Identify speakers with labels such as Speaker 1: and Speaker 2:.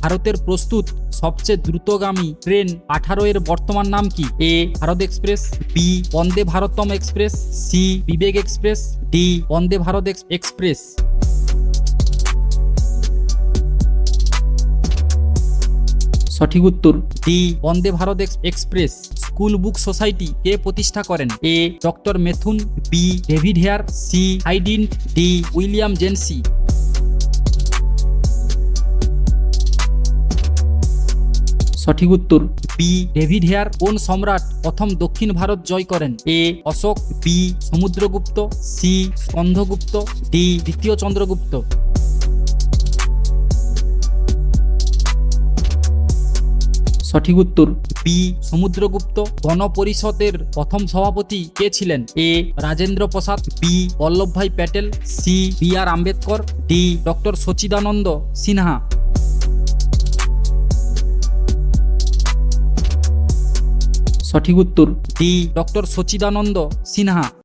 Speaker 1: ভারতের প্রস্তুত সবচেয়ে দ্রুতগামী ট্রেন 18 এর বর্তমান নাম কি? A Bharat express, B Vande Bharatam express, C Vivek express, D Vande Bharat express. সঠিক উত্তর D Vande Bharat express. School book society কে প্রতিষ্ঠা করেন? A doctor Bethune, B David Hare, C হাইডিন, ডি উইলিয়াম জেনসি। সঠিক উত্তর বি ডেভিড হেয়ার। কোন সম্রাট প্রথম দক্ষিণ ভারত জয় করেন? A Ashoka, B Samudragupta, C Skandagupta, D দ্বিতীয় চন্দ্রগুপ্ত। সঠিক উত্তর বি সমুদ্রগুপ্ত। গণপরিষদের প্রথম সভাপতি কে ছিলেন? A Rajendra Prasad, B Vallabhbhai Patel, C B R Ambedkar, D doctor Sachchidananda Sinha. সঠিক উত্তর ডি ডক্টর সচিদানন্দ সিনহা।